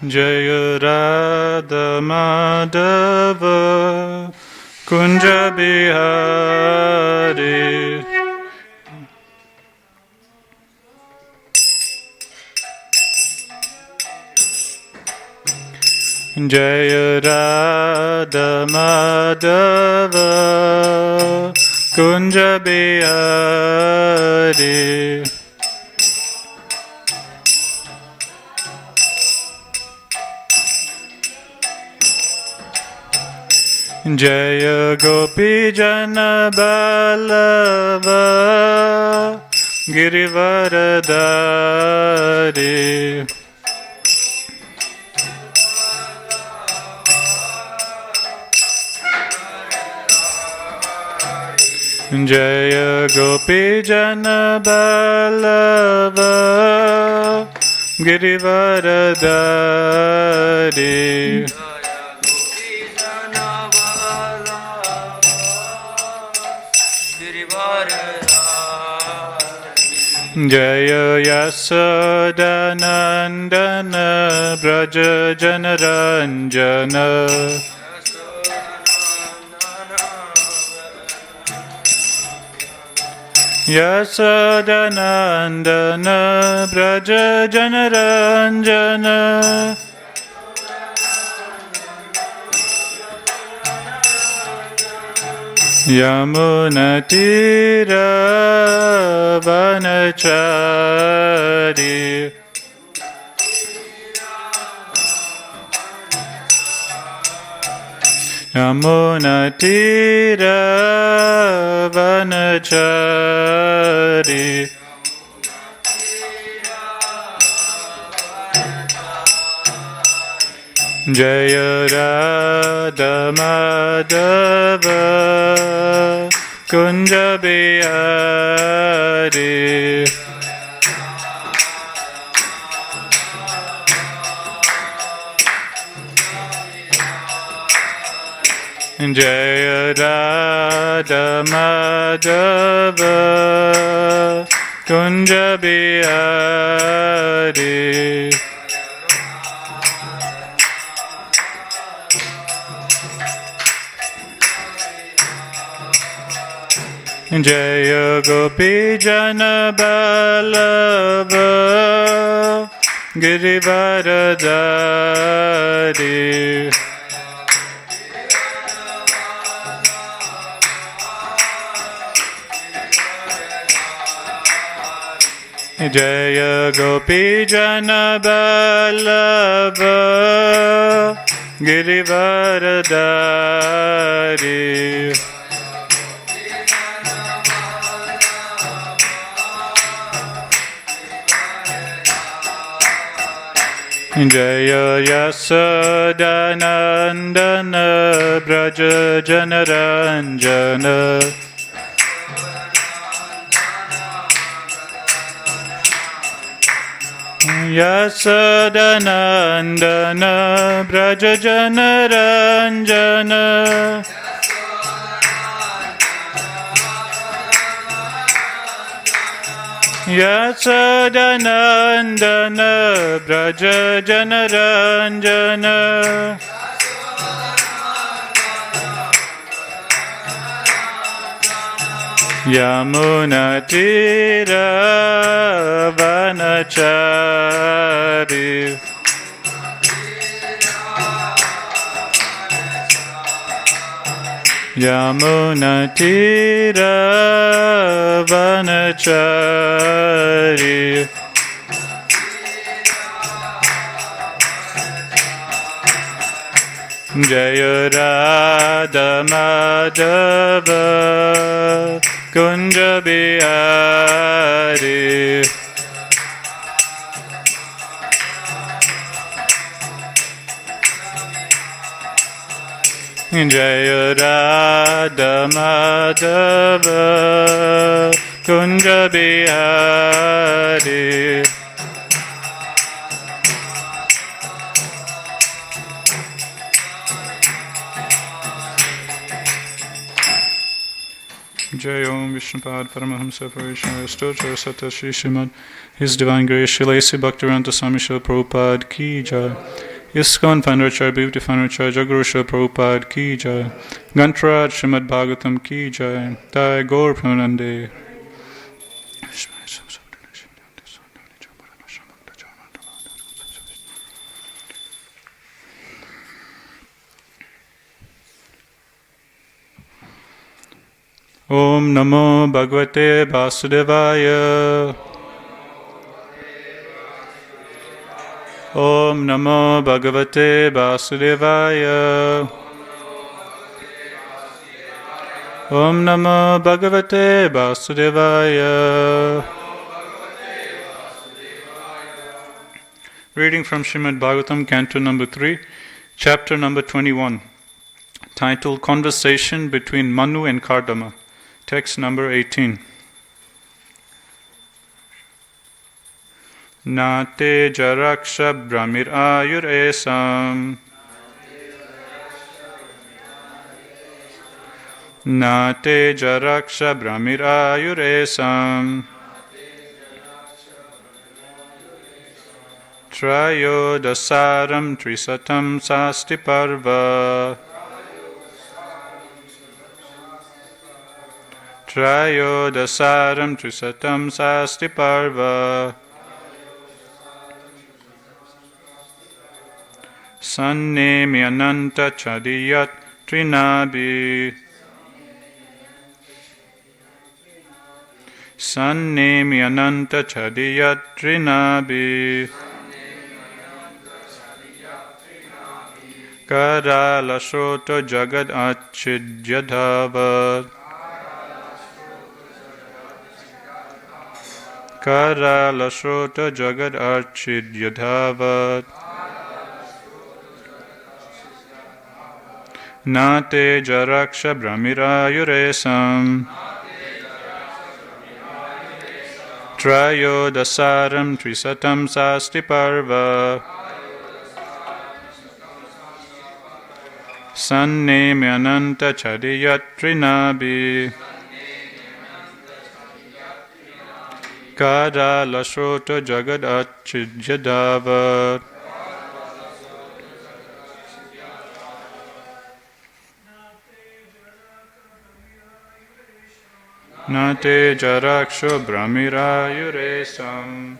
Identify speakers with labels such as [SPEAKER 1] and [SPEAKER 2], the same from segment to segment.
[SPEAKER 1] Jaya Radha Madhava Kunja Bihari. Jaya Radha Madhava Kunja Bihari. Jaya Gopi Jana Ballava Girivaradari. Jaya Gopi Jana Ballava Girivaradari. Jaya Yasoda Nandana Braja Janaranjana. Yasoda Nandana Braja Janaranjana. Yamuna Tira Vanachari. Yamuna Tira Vanachari. Jaya Radha Madhava Kunja Bihari. Jaya Radha Madhava Kunja Bihari. Jaya Gopi Jana Ballava Girivaradari. Jaya Gopi Jana Ballava Girivaradari. Jaya Yasoda Nandana Braja Janaranjana. Yasoda Nandana Braja Janaranjana. Yasoda Nandana Braja Janaranjana. Yamuna Tira Vanachari. Yamuna Tira Vanachari. Jaya Radha Madhava Kunja Bihari. Jaya Radha Madhava Kunja Bihari. Jai Om Vishnupad Paramahamsa Parishna Stotra Sata Shri Srimad His Divine Grace Shri Bhaktivedanta Swami Srila Prabhupada Ki Jai. ISKCON Fanrachar, Beauty Fanrachar, Jaguru Srila Prabhupada Ki Jai, Gantraj Srimad Bhagavatam Ki Jai, Jai Gaur Premanande. Om Namo Bhagavate Vasudevaya. Om Namo Bhagavate Vasudevaya. Om Namo Bhagavate Vasudevaya. Reading from Srimad Bhagavatam, Canto number 3, Chapter number 21, titled Conversation between Manu and Cardama. Text number 18. Nate jaraksha brahmir ayur esam. Nate jaraksha brahmir ayur esam. Trayo dasaram trisatam sasti parva. Trayo dasaram trisatam sasti parva. Sannemi ananta chadiyat trinabi. Sannemi ananta chadiyat trinabi. Karala shota jagad achidyadhavat. Karala shota jagad achidyadhavat. Nate jaraksha brahmirayuresam. Trayo dasaram trisatam sasti parva. Sannemi ananta chadiyat trinabi. Karala shota jagad achidyadhavat. Nate jaraksha brahmirayuresam.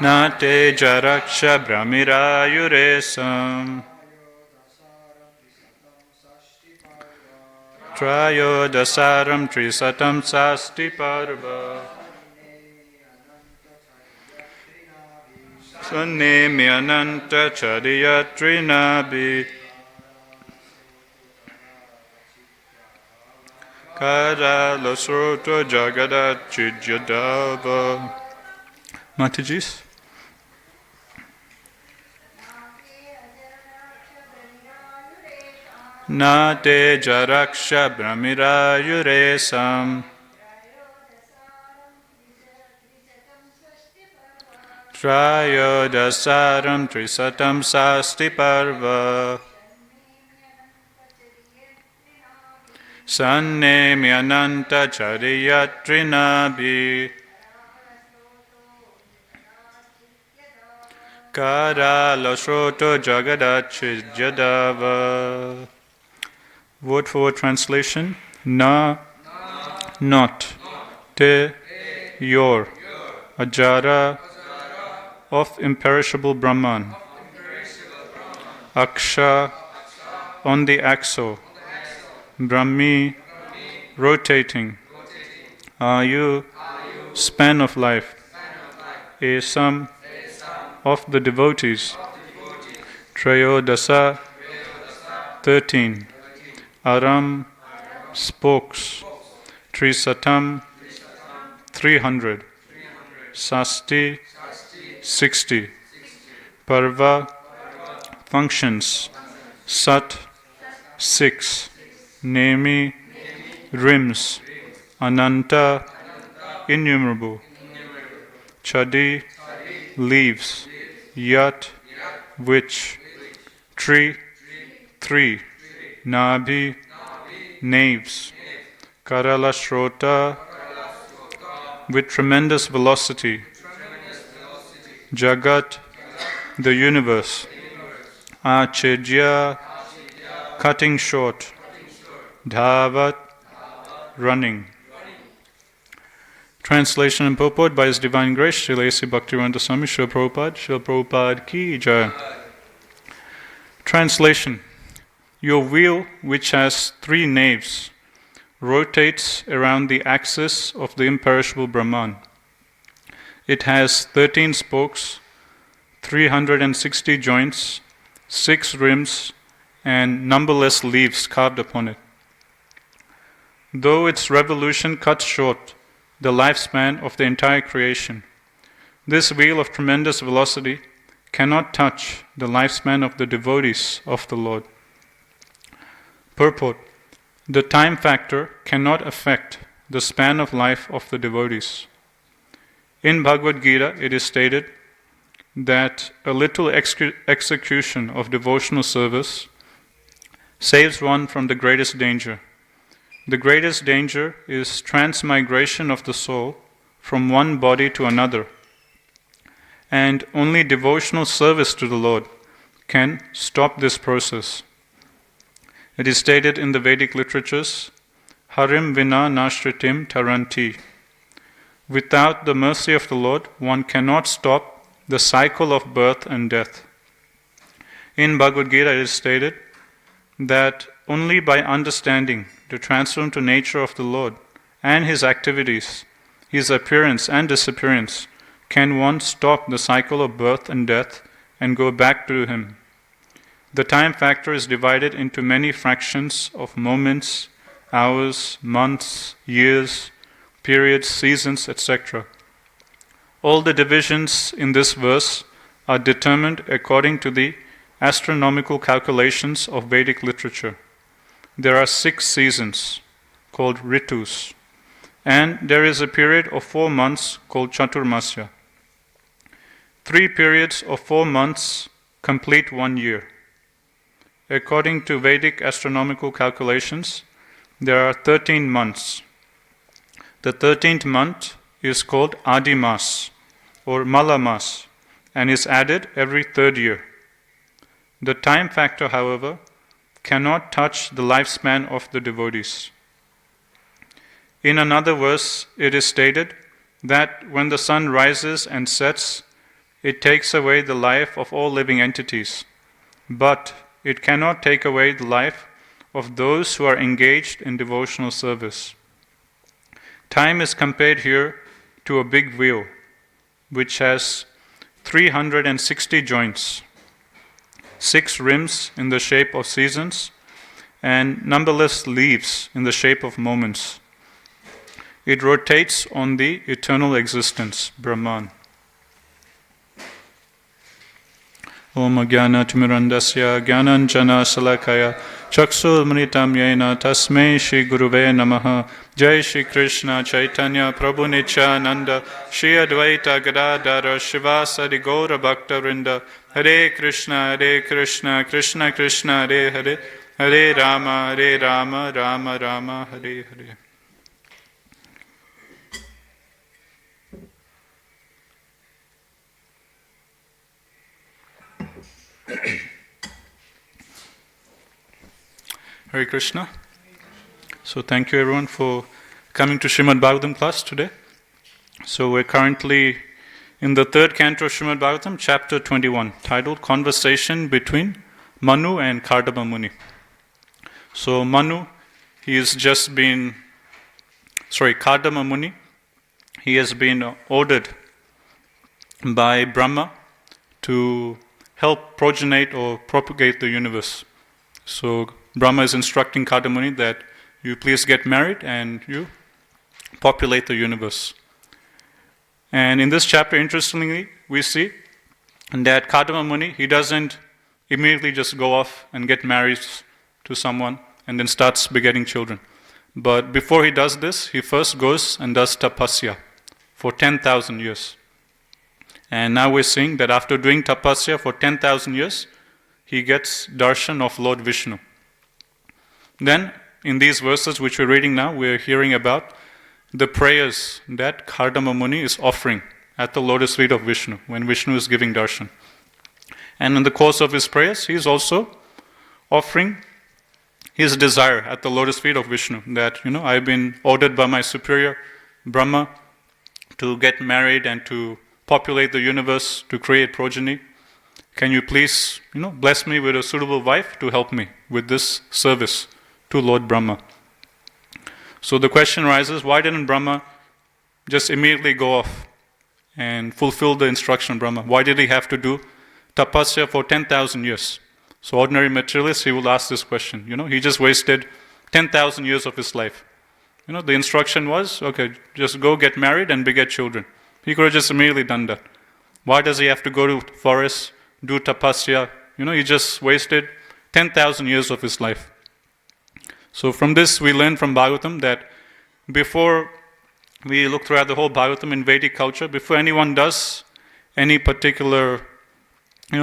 [SPEAKER 1] Nate jaraksha brahmirayuresam. Trayo dasaram trisatam sasti parva. Sannemi ananta chadiyat trinabi. Karala srota jagadat chidyadava. Matajis. Nate jaraksha brahmirayuresam. Trayo dasaram trisatam sasti parva. Sannemi ananta chariyat trinabi. Karala shroto jagadachidyadava. Word for word translation. Na, not. Te, your. Ajara, of imperishable Brahman. Aksha, on the axle. Brahmi, rotating. Ayu, span of life. Esam, of the devotees. Trayodasa, 13. Aram, spokes. Trisatam, 300. Sasti, 60. Parva, functions. Sat, 6. Nemi, rims, ananta, innumerable, chadi, leaves, yat, which, tree, three, nabhi, naves, karala shrota, with tremendous velocity, jagat, the universe, achedya, cutting short, dhavat, running. Translation and purport by His Divine Grace, Srila A.C. Bhaktivedanta Swami Srila Prabhupada ki jai. Translation. Your wheel, which has three naves, rotates around the axis of the imperishable Brahman. It has 13 spokes, 360 joints, 6 rims, and numberless leaves carved upon it. Though its revolution cuts short the lifespan of the entire creation, this wheel of tremendous velocity cannot touch the lifespan of the devotees of the Lord. Purport. The time factor cannot affect the span of life of the devotees. In Bhagavad Gita, it is stated that a little execution of devotional service saves one from the greatest danger. The greatest danger is transmigration of the soul from one body to another, and only devotional service to the Lord can stop this process. It is stated in the Vedic literatures, Harim vina nashritim taranti. Without the mercy of the Lord, one cannot stop the cycle of birth and death. In Bhagavad Gita, it is stated that only by understanding the transformed nature of the Lord and His activities, His appearance and disappearance, can one stop the cycle of birth and death and go back to Him. The time factor is divided into many fractions of moments, hours, months, years, periods, seasons, etc. All the divisions in this verse are determined according to the astronomical calculations of Vedic literature. There are 6 seasons called ritus, and there is a period of 4 months called chaturmasya. 3 periods of 4 months complete 1 year. According to Vedic astronomical calculations, there are 13 months. The 13th month is called Adimas or Malamas and is added every 3rd year. The time factor, however, cannot touch the lifespan of the devotees. In another verse, it is stated that when the sun rises and sets, it takes away the life of all living entities, but it cannot take away the life of those who are engaged in devotional service. Time is compared here to a big wheel, which has 360 joints, 6 rims in the shape of seasons, and numberless leaves in the shape of moments. It rotates on the eternal existence, Brahman. Om Jnana Timirandasya Jnananjana Salakaya Chaksul Manitam Yena Tasmei Shri Guruve Namaha. Jai Shri Krishna Chaitanya Prabhu Nityananda Shri Advaita Gadadhara Shivasadi Gaura Bhakta Vrinda. Hare Krishna Krishna Krishna Hare Hare Hare Rama Rama Rama Hare Hare. Hare Krishna. So thank you everyone for coming to Srimad Bhagavatam class today. So we're currently in the 3rd canto of Srimad Bhagavatam, chapter 21, titled Conversation Between Manu and Cardamomuni. So Manu, Cardamomuni, he has been ordered by Brahma to help progenate or propagate the universe. So Brahma is instructing Cardamomuni that you please get married and you populate the universe. And in this chapter, interestingly, we see that Cardamomuni, he doesn't immediately just go off and get married to someone and then starts begetting children. But before he does this, he first goes and does tapasya for 10,000 years. And now we're seeing that after doing tapasya for 10,000 years, he gets darshan of Lord Vishnu. Then, in these verses which we're reading now, we're hearing about the prayers that Cardamomuni is offering at the lotus feet of Vishnu when Vishnu is giving darshan. And in the course of his prayers, he is also offering his desire at the lotus feet of Vishnu that, I've been ordered by my superior, Brahma, to get married and to populate the universe, to create progeny. Can you please, bless me with a suitable wife to help me with this service to Lord Brahma? So the question arises, why didn't Brahma just immediately go off and fulfill the instruction of Brahma? Why did he have to do tapasya for 10,000 years? So ordinary materialist, he will ask this question. He just wasted 10,000 years of his life. The instruction was, okay, just go get married and beget children. He could have just immediately done that. Why does he have to go to forest, do tapasya? He just wasted 10,000 years of his life. So from this we learn from Bhagavatam that before we look throughout the whole Bhagavatam in Vedic culture, before anyone does any particular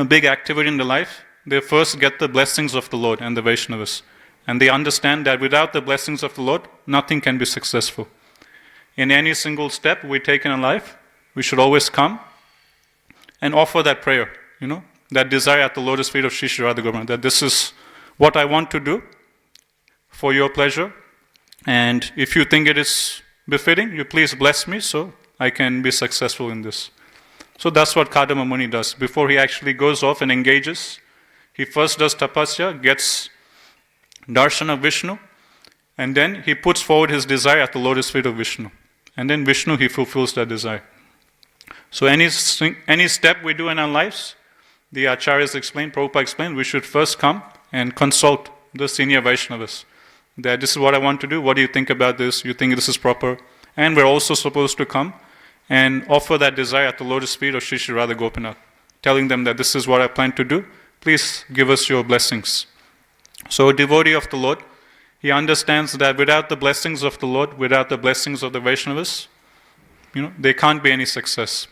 [SPEAKER 1] big activity in their life, they first get the blessings of the Lord and the Vaishnavas. And they understand that without the blessings of the Lord, nothing can be successful. In any single step we take in our life, we should always come and offer that prayer, that desire at the lotus feet of Shri Shri Radha Gopinath, that this is what I want to do for your pleasure, and if you think it is befitting, you please bless me so I can be successful in this. So that's what Cardamomuni does. Before he actually goes off and engages, he first does tapasya, gets darshan of Vishnu, and then he puts forward his desire at the lotus feet of Vishnu. And then Vishnu, he fulfills that desire. So any step we do in our lives, the Acharyas explain, Prabhupada explained, we should first come and consult the senior Vaishnavas. That this is what I want to do, what do you think about this, you think this is proper? And we're also supposed to come and offer that desire at the lotus feet of Shri Shri Radha Gopinath, telling them that this is what I plan to do, please give us your blessings. So a devotee of the Lord, he understands that without the blessings of the Lord, without the blessings of the Vaishnavas, there can't be any success.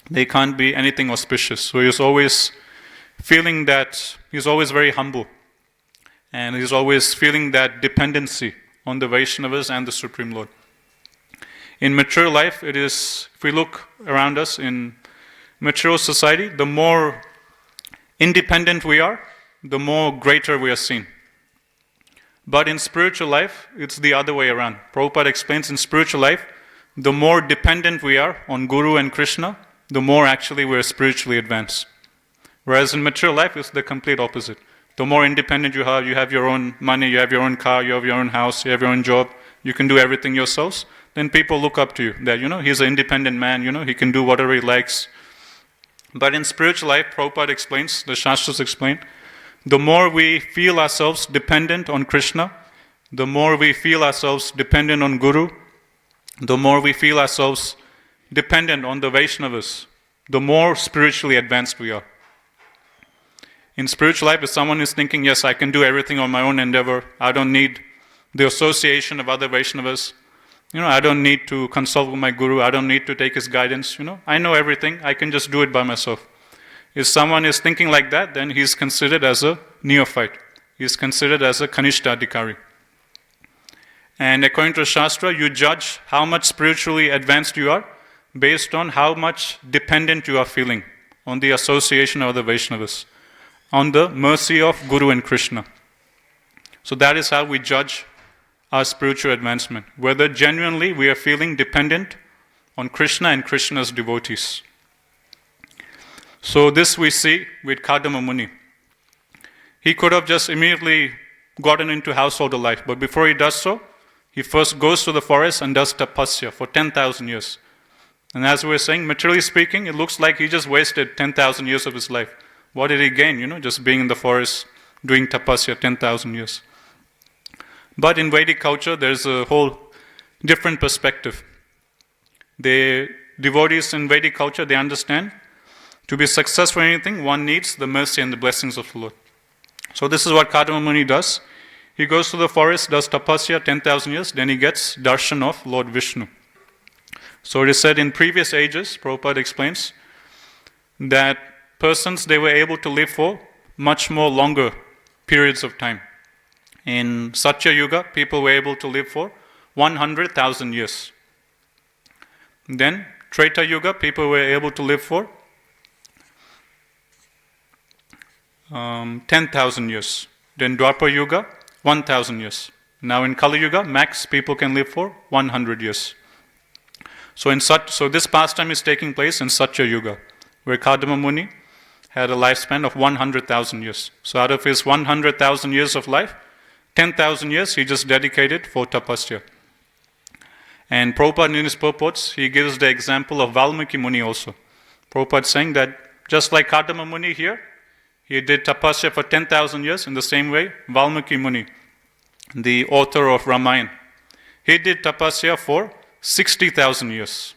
[SPEAKER 1] There can't be anything auspicious. So he's always feeling that, he's always very humble. And he's always feeling that dependency on the Vaishnavas and the Supreme Lord. In mature life, it is, if we look around us in mature society, the more independent we are, the more greater we are seen. But in spiritual life, it's the other way around. Prabhupada explains in spiritual life, the more dependent we are on Guru and Krishna, the more actually we are spiritually advanced. Whereas in mature life, it's the complete opposite. The more independent you have your own money, you have your own car, you have your own house, you have your own job, you can do everything yourselves, then people look up to you. That, he's an independent man, he can do whatever he likes. But in spiritual life, Prabhupada explains, the Shastras explain, the more we feel ourselves dependent on Krishna, the more we feel ourselves dependent on Guru, the more we feel ourselves dependent on the Vaishnavas, the more spiritually advanced we are. In spiritual life, if someone is thinking, yes, I can do everything on my own endeavor, I don't need the association of other Vaishnavas, I don't need to consult with my Guru, I don't need to take his guidance, I know everything, I can just do it by myself. If someone is thinking like that, then he's considered as a neophyte. He's considered as a Kanishta Adhikari. And according to Shastra, you judge how much spiritually advanced you are based on how much dependent you are feeling on the association of the Vaishnavas, on the mercy of Guru and Krishna. So that is how we judge our spiritual advancement, whether genuinely we are feeling dependent on Krishna and Krishna's devotees. So this we see with Cardamomuni. He could have just immediately gotten into household life, but before he does so, he first goes to the forest and does tapasya for 10,000 years. And as we were saying, materially speaking, it looks like he just wasted 10,000 years of his life. What did he gain, just being in the forest, doing tapasya 10,000 years? But in Vedic culture, there's a whole different perspective. The devotees in Vedic culture, they understand to be successful in anything, one needs the mercy and the blessings of the Lord. So this is what Cardamomuni does. He goes to the forest, does tapasya 10,000 years, then he gets darshan of Lord Vishnu. So it is said in previous ages, Prabhupada explains, that persons, they were able to live for much more longer periods of time. In Satya Yuga, people were able to live for 100,000 years. Then, Treta Yuga, people were able to live for 10,000 years. Then Dwapar Yuga, 1,000 years. Now in Kali Yuga, max people can live for 100 years. So this pastime is taking place in Satya Yuga, where Cardamomuni had a lifespan of 100,000 years. So out of his 100,000 years of life, 10,000 years he just dedicated for tapasya. And Prabhupada in his purports, he gives the example of Valmiki Muni also. Prabhupada saying that just like Cardamomuni here, he did tapasya for 10,000 years. In the same way, Valmiki Muni, the author of Ramayana, he did tapasya for 60,000 years.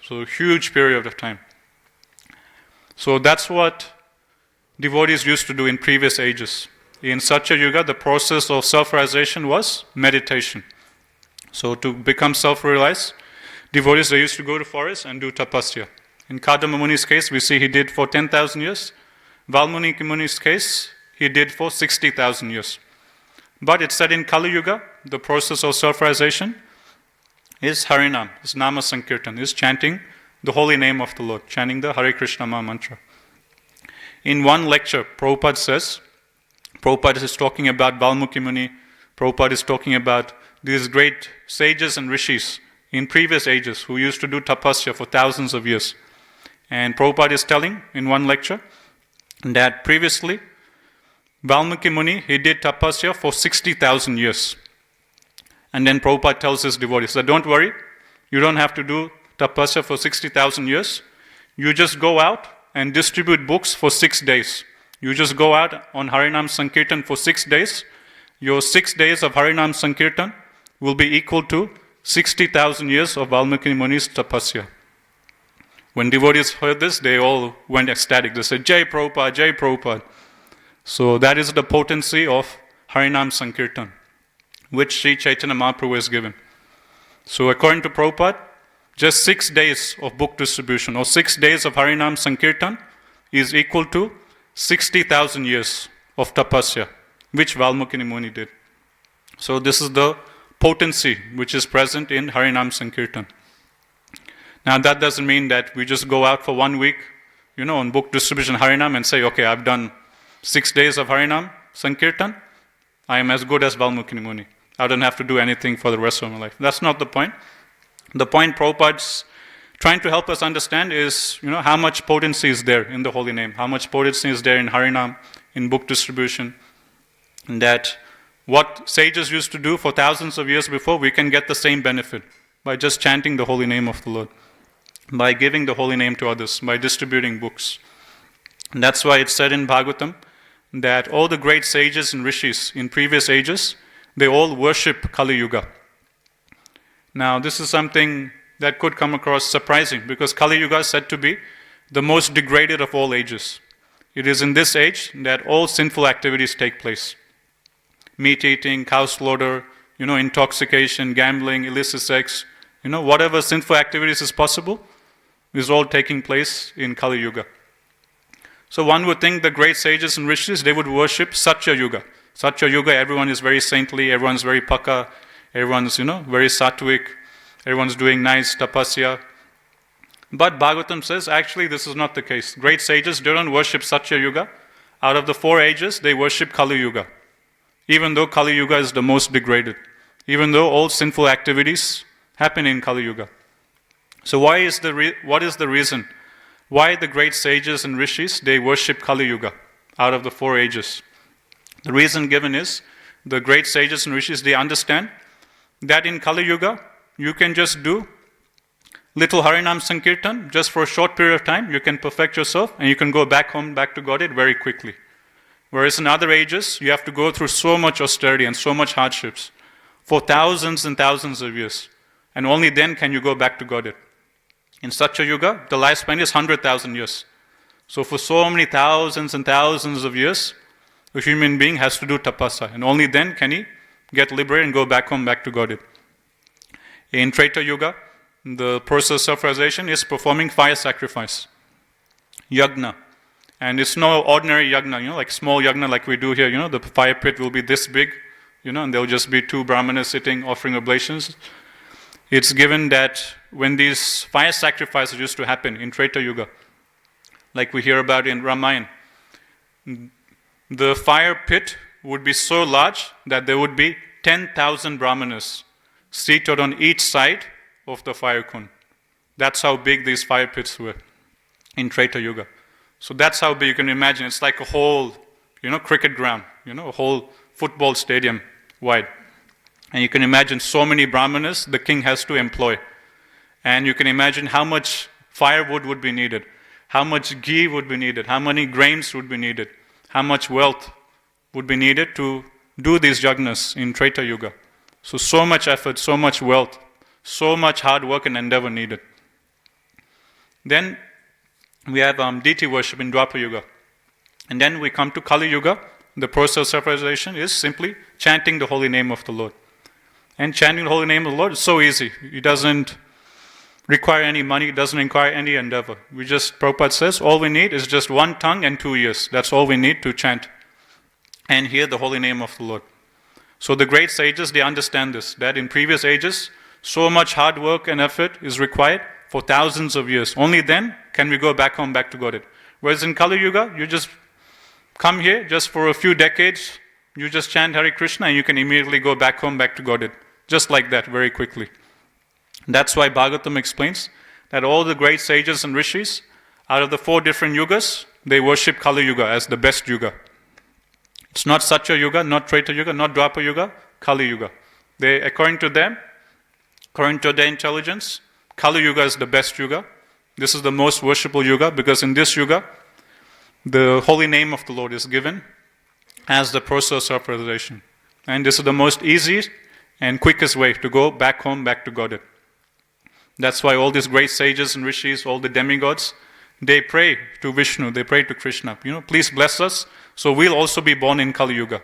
[SPEAKER 1] So a huge period of time. So that's what devotees used to do in previous ages. In Satya Yuga, the process of self-realization was meditation. So to become self-realized, devotees, they used to go to forest and do tapasya. In Kardamomuni's case, we see he did for 10,000 years. Valmiki Muni's case, he did for 60,000 years. But it's said in Kali Yuga, the process of self-realization is Harinam, is Nama Sankirtan, is chanting the holy name of the Lord, chanting the Hare Krishna Maha Mantra. In one lecture, Prabhupada is talking about Valmiki Muni, Prabhupada is talking about these great sages and rishis in previous ages who used to do tapasya for thousands of years. And Prabhupada is telling in one lecture that previously Valmiki Muni, he did tapasya for 60,000 years. And then Prabhupada tells his devotees that don't worry, you don't have to do tapasya for 60,000 years. You just go out and distribute books for 6 days. You just go out on Harinam Sankirtan for 6 days. Your 6 days of Harinam Sankirtan will be equal to 60,000 years of Valmiki Muni's tapasya. When devotees heard this, they all went ecstatic. They said, Jai Prabhupada, Jai Prabhupada. So that is the potency of Harinam Sankirtan, which Sri Chaitanya Mahaprabhu has given. So according to Prabhupada, just 6 days of book distribution or 6 days of Harinam Sankirtan is equal to 60,000 years of tapasya, which Valmiki Muni did. So this is the potency which is present in Harinam Sankirtan. Now that doesn't mean that we just go out for 1 week, on book distribution Harinam and say, okay, I've done 6 days of Harinam Sankirtan, I am as good as Valmiki Muni. I don't have to do anything for the rest of my life. That's not the point. The point Prabhupada's trying to help us understand is, how much potency is there in the holy name, how much potency is there in Harinam, in book distribution, and that what sages used to do for thousands of years before, we can get the same benefit by just chanting the holy name of the Lord, by giving the holy name to others, by distributing books. And that's why it's said in Bhagavatam that all the great sages and rishis in previous ages, they all worship Kali Yuga. Now, this is something that could come across surprising because Kali Yuga is said to be the most degraded of all ages. It is in this age that all sinful activities take place. Meat eating, cow slaughter, intoxication, gambling, illicit sex, whatever sinful activities is possible is all taking place in Kali Yuga. So one would think the great sages and rishis, they would worship Satya Yuga. Satya Yuga, everyone is very saintly, everyone's very pakka, everyone's, very sattvic, everyone's doing nice tapasya. But Bhagavatam says, actually this is not the case. Great sages, they don't worship Satya Yuga. Out of the 4 ages, they worship Kali Yuga. Even though Kali Yuga is the most degraded. Even though all sinful activities happen in Kali Yuga. So what is the reason why the great sages and rishis, they worship Kali Yuga out of the 4 ages? The reason given is, the great sages and rishis, they understand that in Kali Yuga, you can just do little Harinam Sankirtan, just for a short period of time, you can perfect yourself, and you can go back home, back to Godhead very quickly. Whereas in other ages, you have to go through so much austerity and so much hardships for thousands and thousands of years. And only then can you go back to Godhead. In Satya Yuga, the lifespan is 100,000 years. So for so many thousands and thousands of years, a human being has to do tapasya, and only then can he get liberated and go back home, back to Godhead. In Treta Yuga, the process of realization is performing fire sacrifice, yagna. And it's no ordinary yagna, like small yagna like we do here, the fire pit will be this big, and there'll just be 2 brahmanas sitting offering oblations. It's given that when these fire sacrifices used to happen in Treta Yuga, like we hear about in Ramayana, the fire pit would be so large that there would be 10,000 brahmanas seated on each side of the fire kun. That's how big these fire pits were in Treta Yuga. So that's how big you can imagine. It's like a whole, cricket ground, a whole football stadium wide. And you can imagine so many brahmanas the king has to employ. And you can imagine how much firewood would be needed, how much ghee would be needed, how many grains would be needed, how much wealth would be needed to do these yagnas in Treta Yuga. So much effort, so much wealth, so much hard work and endeavor needed. Then we have deity worship in Dwapara Yuga. And then we come to Kali Yuga. The process of realization is simply chanting the holy name of the Lord. And chanting the holy name of the Lord is so easy. It doesn't require any money, it doesn't require any endeavor. Prabhupada says, all we need is just 1 tongue and 2 ears. That's all we need to chant and hear the holy name of the Lord. So the great sages, they understand this, that in previous ages, so much hard work and effort is required for thousands of years. Only then can we go back home, back to Godhead. Whereas in Kali Yuga, you just come here, just for a few decades, you just chant Hare Krishna and you can immediately go back home, back to Godhead. Just like that, very quickly. That's why Bhagavatam explains that all the great sages and rishis, out of the 4 different yugas, they worship Kali Yuga as the best yuga. It's not Satya Yuga, not Treta Yuga, not Dwapara Yuga, Kali Yuga. They, according to them, according to their intelligence, Kali Yuga is the best yuga. This is the most worshipful yuga because in this yuga, the holy name of the Lord is given as the process of realization. And this is the most easy and quickest way to go back home, back to Godhead. That's why all these great sages and rishis, all the demigods, they pray to Vishnu, they pray to Krishna. Please bless us, so we'll also be born in Kali Yuga.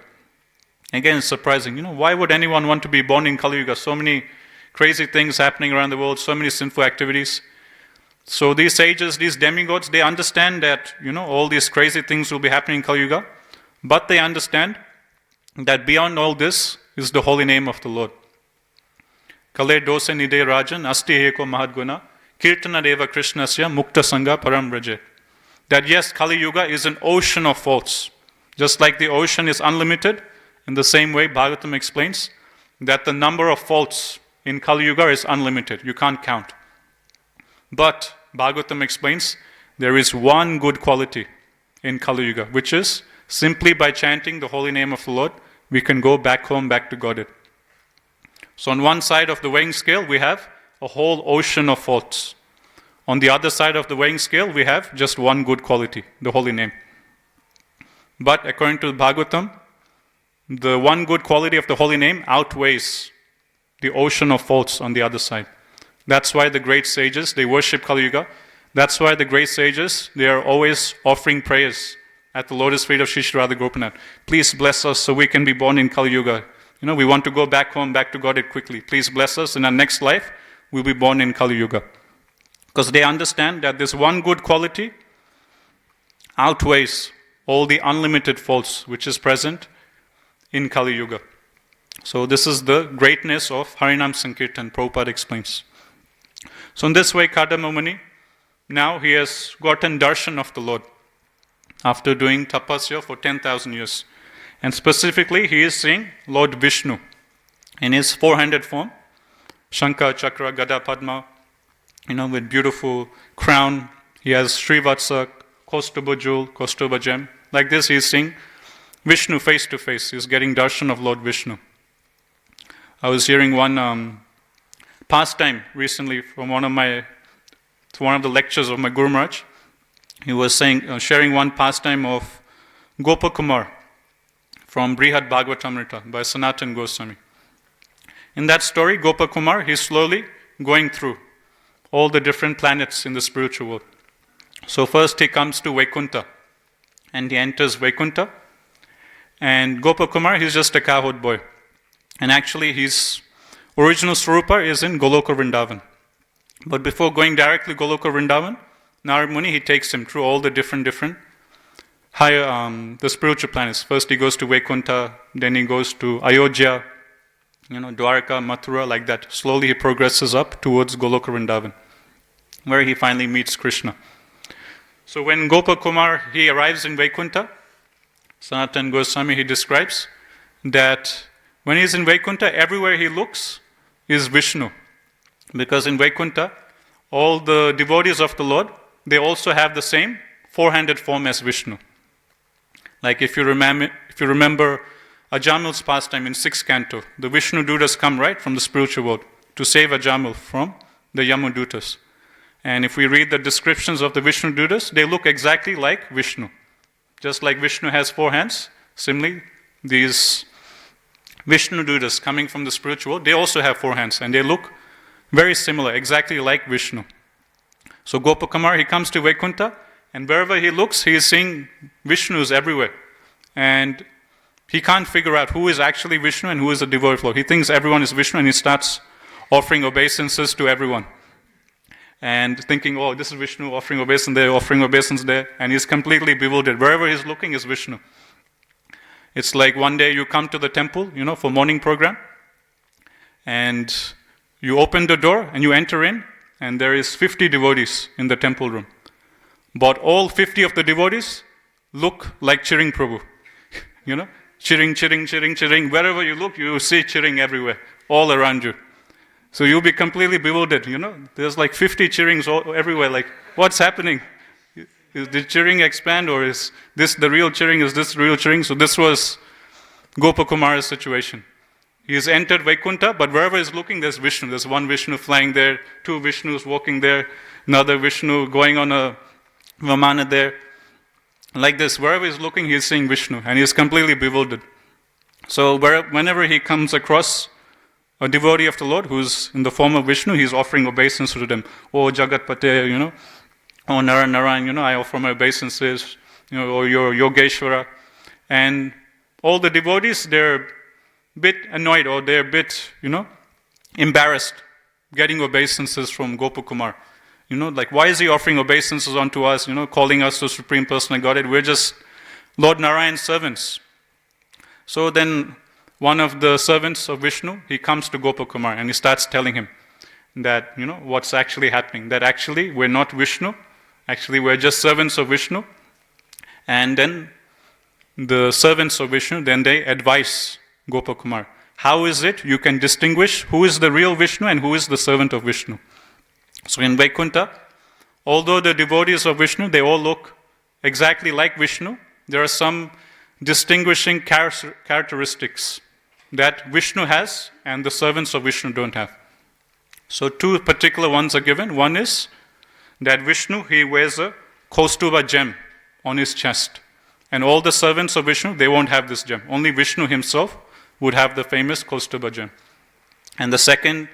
[SPEAKER 1] Again, it's surprising. Why would anyone want to be born in Kali Yuga? So many crazy things happening around the world, so many sinful activities. So these sages, these demigods, they understand that, all these crazy things will be happening in Kali Yuga, but they understand that beyond all this is the holy name of the Lord. Kale dose nide rajan asti heko mahadguna kirtana deva krishnasya mukta sangha param raje. That yes, Kali Yuga is an ocean of faults. Just like the ocean is unlimited, in the same way Bhagavatam explains that the number of faults in Kali Yuga is unlimited. You can't count. But Bhagavatam explains there is one good quality in Kali Yuga, which is simply by chanting the holy name of the Lord, we can go back home, back to Godhead. So on one side of the weighing scale, we have a whole ocean of faults. On the other side of the weighing scale, we have just one good quality, the holy name. But according to Bhagavatam, the one good quality of the holy name outweighs the ocean of faults on the other side. That's why the great sages, they worship Kali Yuga. That's why the great sages, they are always offering prayers at the lotus feet of Shri Shri Radha Gopinath. Please bless us so we can be born in Kali Yuga. We want to go back home, back to Godhead quickly. Please bless us. In our next life, we'll be born in Kali Yuga. Because they understand that this one good quality outweighs all the unlimited faults which is present in Kali Yuga. So this is the greatness of Harinam Sankirtan, Prabhupada explains. So in this way, Cardamomuni, now he has gotten darshan of the Lord after doing tapasya for 10,000 years. And specifically, he is seeing Lord Vishnu in his 400 form, Shankha, Chakra, Gada, Padma, with beautiful crown. He has Srivatsa, Kaustubha jewel, Kaustubha gem. Like this, he is seeing Vishnu face to face. He is getting darshan of Lord Vishnu. I was hearing one pastime recently from one of the lectures of my Guru Maharaj. He was sharing one pastime of Gopakumar from Brihad Bhagavatamrita by Sanatan Goswami. In that story, Gopakumar, he's slowly going through all the different planets in the spiritual world. So first he comes to Vaikuntha, and he enters Vaikuntha, And Gopakumar, he's just a cowherd boy. And actually his original Swarupa is in Goloka Vrindavan. But before going directly Goloka Vrindavan, Narad Muni, he takes him through all the different higher, the spiritual planets. First he goes to Vaikuntha, then he goes to Ayodhya, Dwarka, Mathura, like that. Slowly he progresses up towards Goloka Vrindavan, where he finally meets Krishna. So when Gopakumar, he arrives in Vaikuntha, Sanatana Goswami, he describes that when he's in Vaikuntha, everywhere he looks is Vishnu. Because in Vaikuntha, all the devotees of the Lord, they also have the same four-handed form as Vishnu. Like if you remember Ajamil's pastime in 6th canto, the Vishnu Dutas come right from the spiritual world to save Ajamil from the Yamudutas. And if we read the descriptions of the Vishnu Dutas, they look exactly like Vishnu. Just like Vishnu has 4 hands, similarly, these Vishnu Dutas coming from the spiritual world, they also have 4 hands, and they look very similar, exactly like Vishnu. So Gopakumar, he comes to Vaikuntha, and wherever he looks, he is seeing Vishnus everywhere. And he can't figure out who is actually Vishnu and who is the devotee flow. He thinks everyone is Vishnu, and he starts offering obeisances to everyone. And thinking, oh, this is Vishnu, offering obeisance there, and he's completely bewildered. Wherever he's looking is Vishnu. It's like one day you come to the temple, for morning program, and you open the door and you enter in, and there is 50 devotees in the temple room. But all 50 of the devotees look like Chiring Prabhu. Chiring, chiring, chiring, chiring. Wherever you look, you see chiring everywhere, all around you. So you'll be completely bewildered, There's like 50 chirings everywhere, like, what's happening? Did chiring expand, or is this the real chiring? Is this real chiring? So this was Gopakumar's situation. He has entered Vaikuntha, but wherever he's looking, there's Vishnu. There's one Vishnu flying there, 2 Vishnus walking there, another Vishnu going on a Vamana there. Like this, wherever he's looking, he's seeing Vishnu, and he's completely bewildered. So whenever he comes across a devotee of the Lord who's in the form of Vishnu, he's offering obeisance to them. Oh, Jagatpate, oh, Narayan, I offer my obeisances, or your Yogeshwara. And all the devotees, they're a bit annoyed, or they're a bit, embarrassed getting obeisances from Gopakumar. Like, why is he offering obeisances onto us, calling us the Supreme Personal Godhead? We're just Lord Narayan's servants. So then one of the servants of Vishnu, he comes to Gopakumar and he starts telling him that, what's actually happening. That actually we're not Vishnu. Actually, we're just servants of Vishnu. And then the servants of Vishnu, then they advise Gopakumar. How is it you can distinguish who is the real Vishnu and who is the servant of Vishnu? So in Vaikuntha, although the devotees of Vishnu, they all look exactly like Vishnu, there are some distinguishing characteristics that Vishnu has and the servants of Vishnu don't have. So 2 particular ones are given. One is that Vishnu, he wears a Kaustuba gem on his chest. And all the servants of Vishnu, they won't have this gem. Only Vishnu himself would have the famous Kaustuba gem. And the second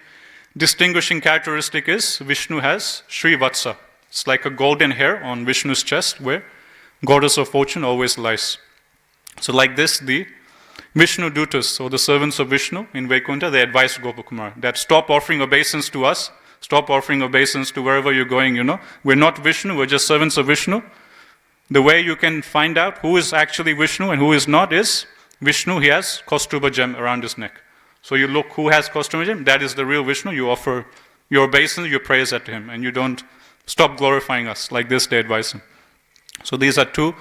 [SPEAKER 1] distinguishing characteristic is Vishnu has Sri Vatsa. It's like a golden hair on Vishnu's chest where Goddess of Fortune always lies. So like this, the Vishnu Dutas, or the servants of Vishnu in Vaikuntha, they advise Gopakumar that stop offering obeisance to us, stop offering obeisance to wherever you're going, We're not Vishnu, we're just servants of Vishnu. The way you can find out who is actually Vishnu and who is not is Vishnu, he has Kaustuba gem around his neck. So you look who has Kaustuba gem, that is the real Vishnu. You offer your obeisance, your prayers to him, and you don't stop glorifying us. Like this, they advise him. So these are 2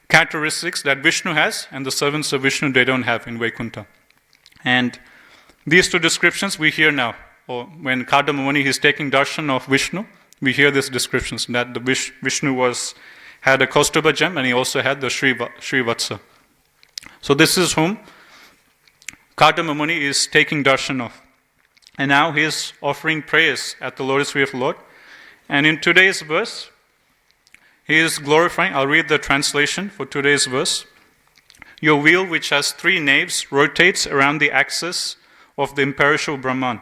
[SPEAKER 1] characteristics that Vishnu has and the servants of Vishnu, they don't have in Vaikuntha. And these 2 descriptions we hear now. Or when Cardamomuni is taking darshan of Vishnu, we hear these descriptions that the Vishnu had a Kaustuba gem and he also had the Sri Vatsa. So this is whom Cardamomuni is taking darshan of. And now he is offering prayers at the lotus feet of the Lord. And in today's verse, he is glorifying, I'll read the translation for today's verse. Your wheel, which has 3 naves, rotates around the axis of the imperishable Brahman.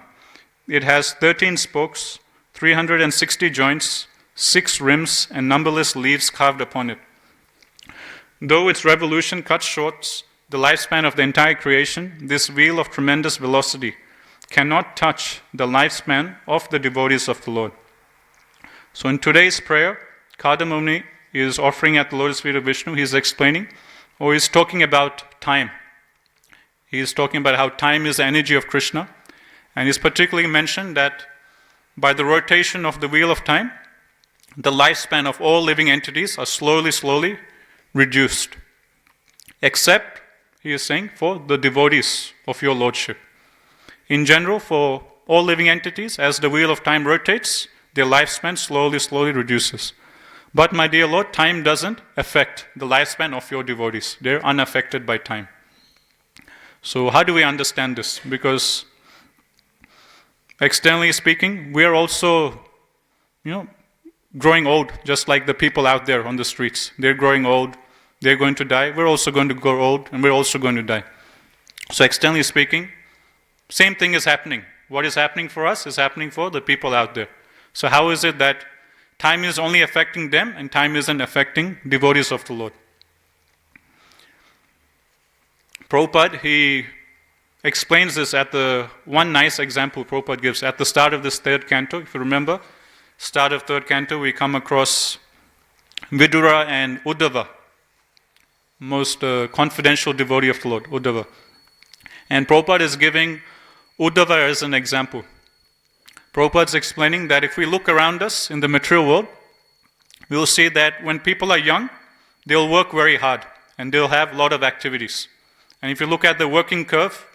[SPEAKER 1] It has 13 spokes, 360 joints, 6 rims, and numberless leaves carved upon it. Though its revolution cuts short the lifespan of the entire creation, this wheel of tremendous velocity cannot touch the lifespan of the devotees of the Lord. So in today's prayer, Cardamomuni is offering at the lotus feet of Vishnu. He's explaining, or he's talking about time. He's talking about how time is the energy of Krishna. And he's particularly mentioned that by the rotation of the wheel of time, the lifespan of all living entities are slowly reduced. Except, he is saying, for the devotees of your Lordship. In general, for all living entities, as the wheel of time rotates, their lifespan slowly reduces. But my dear Lord, time doesn't affect the lifespan of your devotees. They're unaffected by time. So how do we understand this? Because externally speaking, we are also, growing old, just like the people out there on the streets. They're growing old, they're going to die, we're also going to grow old, and we're also going to die. So externally speaking, same thing is happening. What is happening for us is happening for the people out there. So how is it that time is only affecting them and time isn't affecting devotees of the Lord? Prabhupada, he explains this at the one nice example Prabhupada gives at the start of this third canto. If you remember, start of third canto, we come across Vidura and Uddhava, most confidential devotee of the Lord, Uddhava. And Prabhupada is giving Uddhava as an example. Prabhupada is explaining that if we look around us in the material world, we will see that when people are young, they'll work very hard and they'll have a lot of activities. And if you look at the working curve,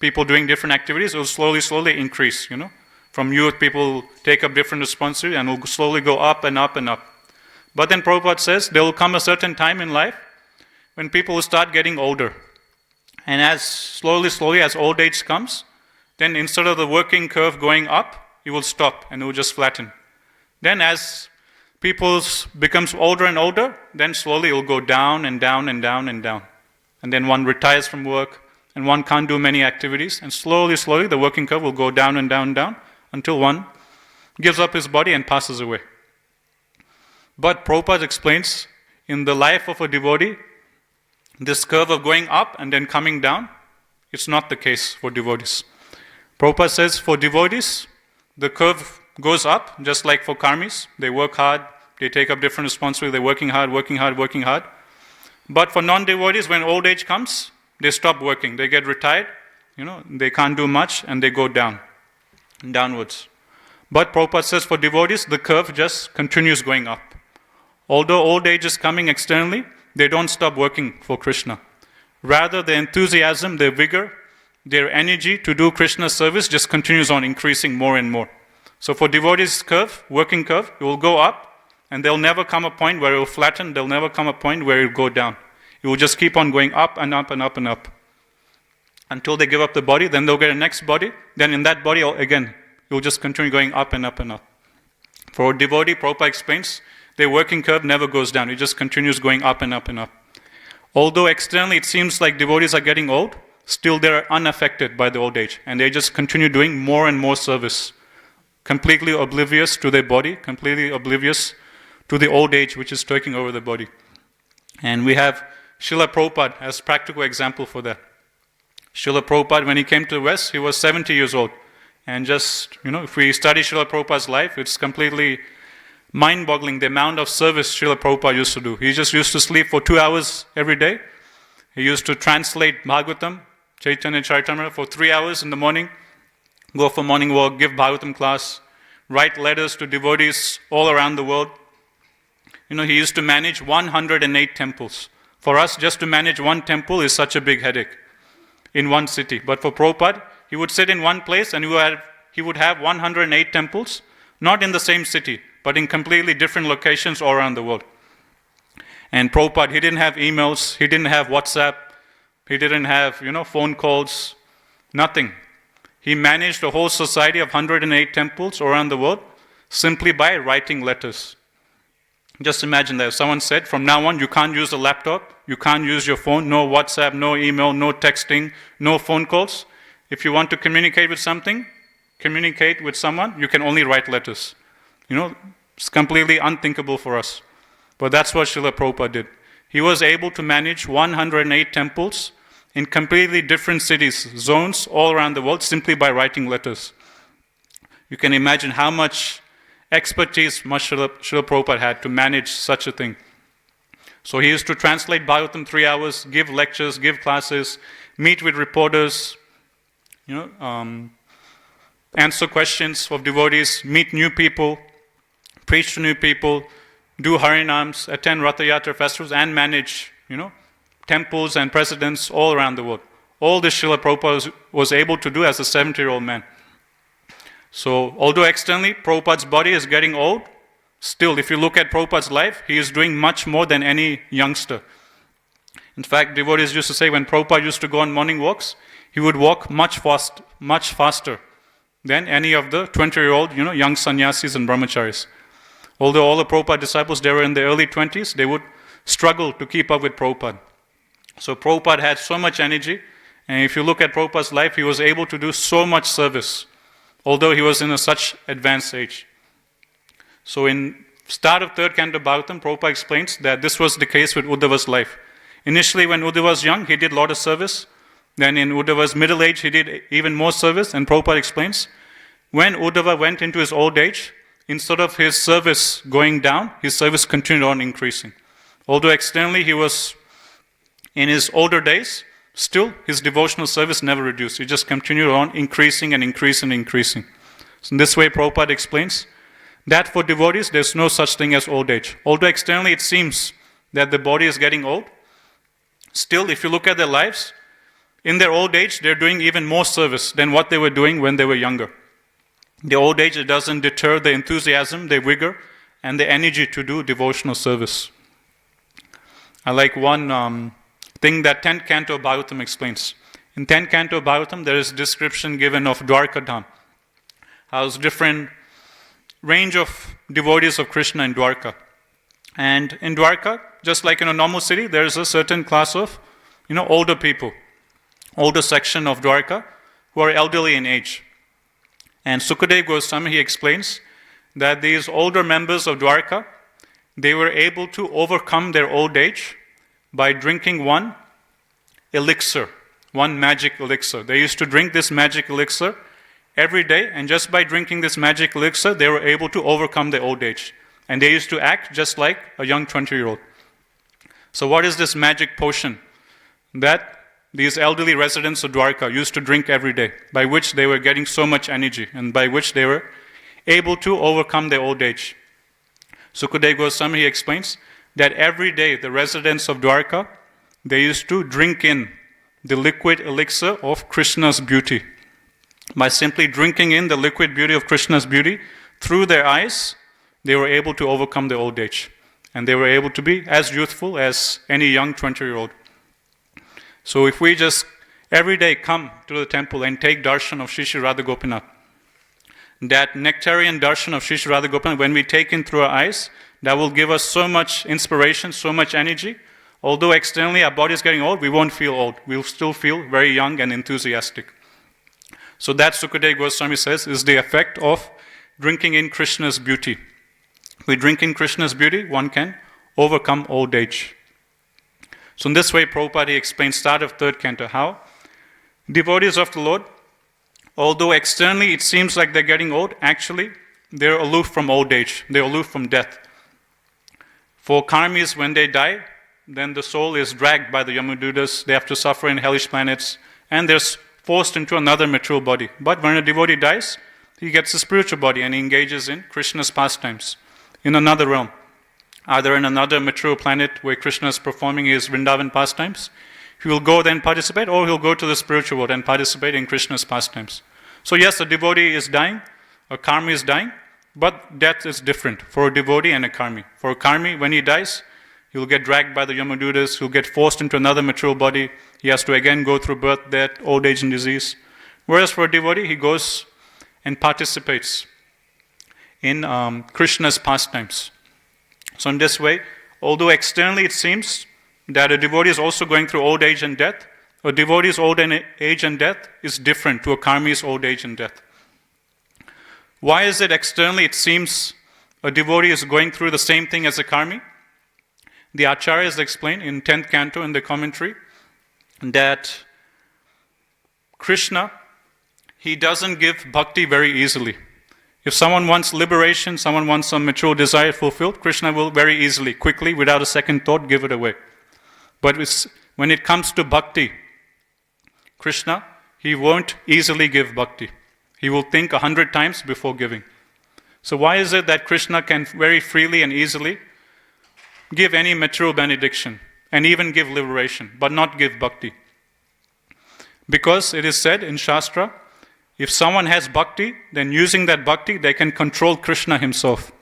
[SPEAKER 1] people doing different activities, it will slowly increase, From youth, people take up different responsibilities and will slowly go up and up and up. But then Prabhupada says there will come a certain time in life when people will start getting older. And as slowly as old age comes, then instead of the working curve going up, it will stop and it will just flatten. Then as people becomes older and older, then slowly it will go down and down and down and down. And then one retires from work and one can't do many activities. And slowly the working curve will go down and down and down until one gives up his body and passes away. But Prabhupada explains, in the life of a devotee, this curve of going up and then coming down, it's not the case for devotees. Prabhupada says for devotees, the curve goes up, just like for karmis. They work hard, they take up different responsibilities, they're working hard. But for non-devotees, when old age comes, they stop working, they get retired, they can't do much and they go downwards. But Prabhupada says for devotees, the curve just continues going up. Although old age is coming externally, they don't stop working for Krishna. Rather, their enthusiasm, their vigor, their energy to do Krishna's service just continues on increasing more and more. So for devotees' curve, working curve, it will go up and there'll never come a point where it will flatten, there'll never come a point where it will go down. It will just keep on going up and up and up and up. Until they give up the body, then they'll get a next body, then in that body again, it will just continue going up and up and up. For a devotee, Prabhupada explains, their working curve never goes down, it just continues going up and up and up. Although externally it seems like devotees are getting old, still they are unaffected by the old age and they just continue doing more and more service, completely oblivious to their body, completely oblivious to the old age which is taking over the body. And we have Srila Prabhupada as practical example for that. Srila Prabhupada, when he came to the West, he was 70 years old. And just, if we study Srila Prabhupada's life, it's completely mind-boggling the amount of service Srila Prabhupada used to do. He just used to sleep for 2 hours every day. He used to translate Bhagavatam, Chaitanya Charitamrita for 3 hours in the morning, go for morning walk, give Bhagavatam class, write letters to devotees all around the world. He used to manage 108 temples. For us, just to manage one temple is such a big headache in one city. But for Prabhupada, he would sit in one place and he would have 108 temples, not in the same city, but in completely different locations all around the world. And Prabhupada, he didn't have emails, he didn't have WhatsApp, he didn't have, phone calls, nothing. He managed a whole society of 108 temples around the world simply by writing letters. Just imagine that if someone said, from now on, you can't use a laptop, you can't use your phone, no WhatsApp, no email, no texting, no phone calls. If you want to communicate with someone, you can only write letters. It's completely unthinkable for us. But that's what Srila Prabhupada did. He was able to manage 108 temples in completely different cities, zones all around the world, simply by writing letters. You can imagine how much expertise Srila Prabhupada had to manage such a thing. So he used to translate Bhagavatam 3 hours, give lectures, give classes, meet with reporters, answer questions of devotees, meet new people, preach to new people, do Harinams, attend Ratha Yatra festivals, and manage, temples and presidents all around the world. All this Srila Prabhupada was able to do as a 70-year-old man. So, although externally Prabhupada's body is getting old, still, if you look at Prabhupada's life, he is doing much more than any youngster. In fact, devotees used to say when Prabhupada used to go on morning walks, he would walk much faster than any of the 20-year-old, young sannyasis and brahmacharis. Although all the Prabhupada disciples, they were in their early 20s, they would struggle to keep up with Prabhupada. So Prabhupada had so much energy, and if you look at Prabhupada's life, he was able to do so much service, although he was in a such advanced age. So in start of third canto Bhagavatam, Prabhupada explains that this was the case with Uddhava's life. Initially, when Uddhava was young, he did a lot of service. Then in Uddhava's middle age, he did even more service. And Prabhupada explains, when Uddhava went into his old age, instead of his service going down, his service continued on increasing. Although externally he was in his older days, still his devotional service never reduced. It just continued on increasing and increasing and increasing. So in this way, Prabhupada explains that for devotees, there's no such thing as old age. Although externally it seems that the body is getting old, still if you look at their lives, in their old age, they're doing even more service than what they were doing when they were younger. The old age, it doesn't deter the enthusiasm, the vigor, and the energy to do devotional service. I like one thing that 10th canto Bhagavatam explains. In 10th canto Bhagavatam, there is a description given of Dwarka Dham. How different range of devotees of Krishna in Dwarka. And in Dwarka, just like in a normal city, there is a certain class of, older people, older section of Dwarka, who are elderly in age. And Sukadeva Goswami, he explains that these older members of Dwarka, they were able to overcome their old age by drinking one elixir, one magic elixir. They used to drink this magic elixir every day, and just by drinking this magic elixir, they were able to overcome their old age. And they used to act just like a young 20-year-old. So what is this magic potion that these elderly residents of Dwarka used to drink every day, by which they were getting so much energy, and by which they were able to overcome their old age? Sukadeva Goswami, he explains that every day the residents of Dwarka, they used to drink in the liquid elixir of Krishna's beauty. By simply drinking in the liquid beauty of Krishna's beauty through their eyes, they were able to overcome their old age. And they were able to be as youthful as any young 20-year-old. So if we just every day come to the temple and take darshan of Shri Shri Radha Gopinath, that nectarian darshan of Shri Shri Radha Gopinath, when we take in through our eyes, that will give us so much inspiration, so much energy. Although externally our body is getting old, we won't feel old. We'll still feel very young and enthusiastic. So that, Sukadeva Goswami says, is the effect of drinking in Krishna's beauty. We drink in Krishna's beauty, one can overcome old age. So in this way, Prabhupada explains start of third canto how devotees of the Lord, although externally it seems like they're getting old, actually they're aloof from old age. They're aloof from death. For karmis, when they die, then the soul is dragged by the Yamadutas. They have to suffer in hellish planets, and they're forced into another material body. But when a devotee dies, he gets a spiritual body and he engages in Krishna's pastimes in another realm. Either in another material planet where Krishna is performing his Vrindavan pastimes, he will go then participate, or he'll go to the spiritual world and participate in Krishna's pastimes. So yes, a devotee is dying, a karmi is dying, but death is different for a devotee and a karmi. For a karmi, when he dies, he will get dragged by the Yamadutas, he'll get forced into another material body, he has to again go through birth, death, old age and disease. Whereas for a devotee, he goes and participates in Krishna's pastimes. So in this way, although externally it seems that a devotee is also going through old age and death, a devotee's old age and death is different to a karmi's old age and death. Why is it externally it seems a devotee is going through the same thing as a karmi? The Acharyas explain in 10th canto in the commentary that Krishna, he doesn't give bhakti very easily. If someone wants liberation, someone wants some material desire fulfilled, Krishna will very easily, quickly, without a second thought, give it away. But when it comes to bhakti, Krishna, he won't easily give bhakti. He will think 100 times before giving. So why is it that Krishna can very freely and easily give any material benediction and even give liberation, but not give bhakti? Because it is said in Shastra, if someone has bhakti, then using that bhakti, they can control Krishna himself.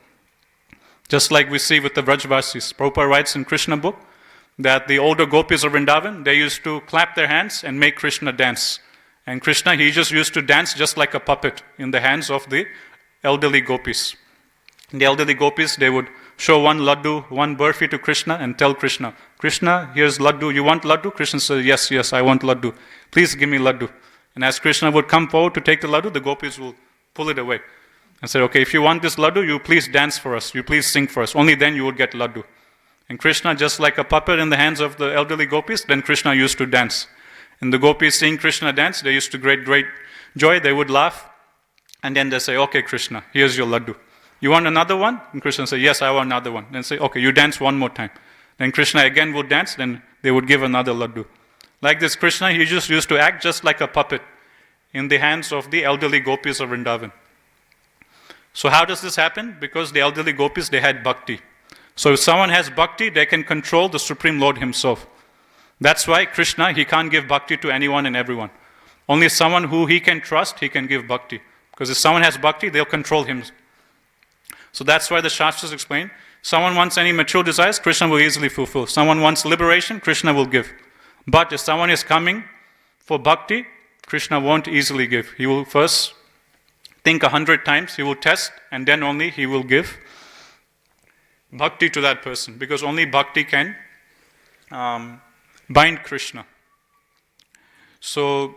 [SPEAKER 1] Just like we see with the Vrajvasis. Prabhupada writes in Krishna book that the older gopis of Vrindavan, they used to clap their hands and make Krishna dance. And Krishna, he just used to dance just like a puppet in the hands of the elderly gopis. The elderly gopis, they would show one laddu, one burfi to Krishna and tell Krishna, Krishna, here's laddu. You want laddu? Krishna says, yes, I want laddu. Please give me laddu. And as Krishna would come forward to take the laddu, the gopis will pull it away and say, okay, if you want this laddu, you please dance for us. You please sing for us. Only then you would get laddu. And Krishna, just like a puppet in the hands of the elderly gopis, then Krishna used to dance. And the gopis seeing Krishna dance, they used to great joy. They would laugh. And then they say, okay, Krishna, here's your laddu. You want another one? And Krishna say, yes, I want another one. Then say, okay, you dance one more time. Then Krishna again would dance, then they would give another laddu. Like this Krishna, he just used to act just like a puppet in the hands of the elderly gopis of Vrindavan. So how does this happen? Because the elderly gopis, they had bhakti. So if someone has bhakti, they can control the Supreme Lord himself. That's why Krishna, he can't give bhakti to anyone and everyone. Only someone who he can trust, he can give bhakti. Because if someone has bhakti, they'll control him. So that's why the Shastras explain, someone wants any material desires, Krishna will easily fulfill. Someone wants liberation, Krishna will give. But if someone is coming for bhakti, Krishna won't easily give. He will first think 100 times, he will test, and then only he will give bhakti to that person. Because only bhakti can bind Krishna. So,